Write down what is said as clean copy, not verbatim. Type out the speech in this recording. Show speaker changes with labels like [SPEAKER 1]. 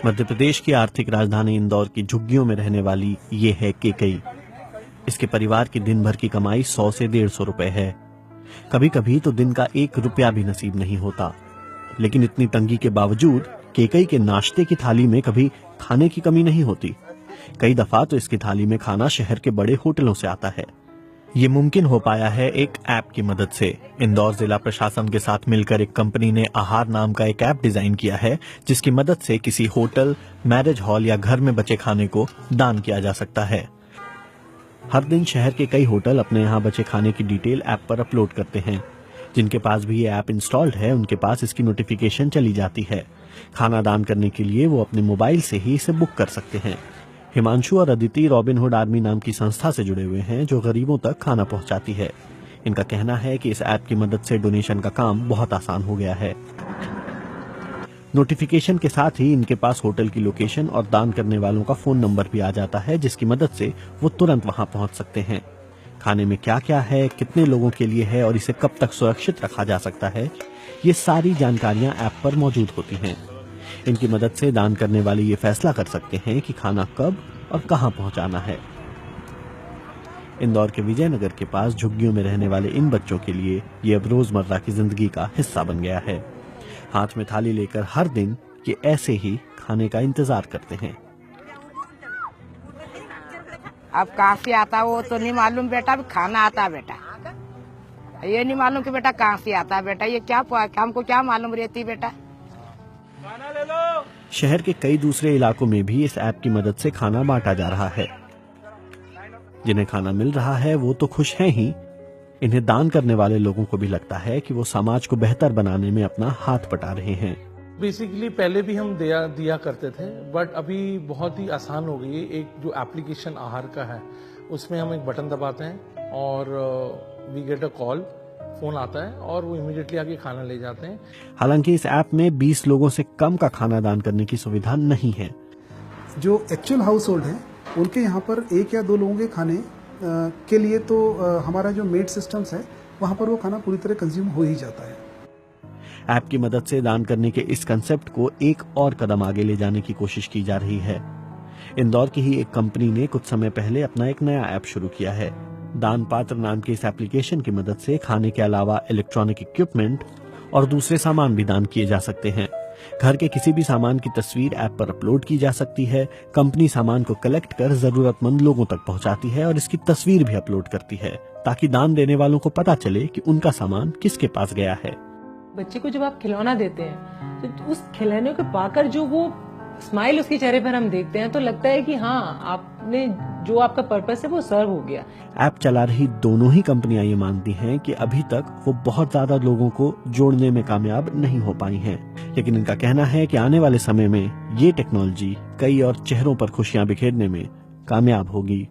[SPEAKER 1] मध्य प्रदेश की आर्थिक राजधानी इंदौर की झुग्गियों में रहने वाली ये है केकई। इसके परिवार की दिन भर की कमाई 100 से 150 रुपए है। कभी कभी तो दिन का 1 रुपया भी नसीब नहीं होता। लेकिन इतनी तंगी के बावजूद केकई के नाश्ते की थाली में कभी खाने की कमी नहीं होती। कई दफा तो इसकी थाली में खाना शहर के बड़े होटलों से आता है। ये मुमकिन हो पाया है एक ऐप की मदद से। इंदौर जिला प्रशासन के साथ मिलकर एक कंपनी ने आहार नाम का एक ऐप डिजाइन किया है, जिसकी मदद से किसी होटल, मैरिज हॉल या घर में बचे खाने को दान किया जा सकता है। हर दिन शहर के कई होटल अपने यहाँ बचे खाने की डिटेल ऐप पर अपलोड करते हैं। जिनके पास भी ये ऐप इंस्टॉल्ड है, उनके पास इसकी नोटिफिकेशन चली जाती है। खाना दान करने के लिए वो अपने मोबाइल से ही इसे बुक कर सकते हैं। हिमांशु और अदिति रॉबिनहुड आर्मी नाम की संस्था से जुड़े हुए हैं, जो गरीबों तक खाना पहुंचाती है। इनका कहना है कि इस ऐप की मदद से डोनेशन का काम बहुत आसान हो गया है। नोटिफिकेशन के साथ ही इनके पास होटल की लोकेशन और दान करने वालों का फोन नंबर भी आ जाता है, जिसकी मदद से वो तुरंत वहां पहुंच सकते हैं। खाने में क्या क्या है, कितने लोगों के लिए है और इसे कब तक सुरक्षित रखा जा सकता है, ये सारी जानकारियां ऐप पर मौजूद होती हैं। इनकी मदद से दान करने वाले ये फैसला कर सकते हैं कि खाना कब और कहां पहुंचाना है। इंदौर के विजयनगर के पास झुग्गियों में रहने वाले इन बच्चों के लिए ये अब रोजमर्रा की जिंदगी का हिस्सा बन गया है। हाथ में थाली लेकर हर दिन ये ऐसे ही खाने का इंतजार करते हैं।
[SPEAKER 2] अब कहाँ से आता वो तो नहीं मालूम बेटा, अब खाना आता बेटा, ये नहीं मालूम कि बेटा कहाँ से आता बेटा, ये क्या हमको क्या मालूम रहती बेटा।
[SPEAKER 3] खाना ले लो।
[SPEAKER 1] शहर के कई दूसरे इलाकों में भी इस ऐप की मदद से खाना बांटा जा रहा है। जिन्हें खाना मिल रहा है वो तो खुश हैं ही, इन्हें दान करने वाले लोगों को भी लगता है कि वो समाज को बेहतर बनाने में अपना हाथ बटा रहे हैं।
[SPEAKER 3] बेसिकली पहले भी हम दिया करते थे, बट अभी बहुत ही आसान हो गई है। एक जो एप्लीकेशन आहार का है, उसमें हम एक बटन दबाते हैं और we get a call, phone आता है और वो इमीडिएटली आके खाना ले जाते हैं।
[SPEAKER 1] हालांकि इस ऐप में 20 लोगों से कम का खाना दान करने की सुविधा नहीं है।
[SPEAKER 4] जो एक्चुअल हाउस होल्ड है उनके यहाँ पर 1 या 2 लोगों के खाने के लिए तो हमारा जो मेड सिस्टम्स है वहाँ पर वो खाना पूरी तरह कंज्यूम हो ही जाता है।
[SPEAKER 1] ऐप की मदद से दान करने के इस कंसेप्ट को एक और कदम आगे ले जाने की कोशिश की जा रही है। इंदौर की ही एक कंपनी ने कुछ समय पहले अपना एक नया ऐप शुरू किया है। दान पात्र नाम के इस एप्लीकेशन की मदद से खाने के अलावा इलेक्ट्रॉनिक इक्विपमेंट और दूसरे सामान भी दान किए जा सकते हैं। घर के किसी भी सामान की तस्वीर ऐप पर अपलोड की जा सकती है। कंपनी सामान को कलेक्ट कर जरूरतमंद लोगों तक पहुंचाती है और इसकी तस्वीर भी अपलोड करती है, ताकि दान देने वालों को पता चले कि उनका सामान किसके पास गया है।
[SPEAKER 5] बच्चे को जब आप खिलौना देते हैं तो उस खिलौने को पाकर जो वो स्माइल उसके चेहरे पर हम देखते हैं, तो लगता है कि हाँ, आपने जो आपका पर्पस है वो सर्व हो गया।
[SPEAKER 1] ऐप चला रही दोनों ही कंपनियां ये मानती हैं कि अभी तक वो बहुत ज्यादा लोगों को जोड़ने में कामयाब नहीं हो पाई हैं, लेकिन इनका कहना है कि आने वाले समय में ये टेक्नोलॉजी कई और चेहरों पर खुशियां बिखेरने में कामयाब होगी।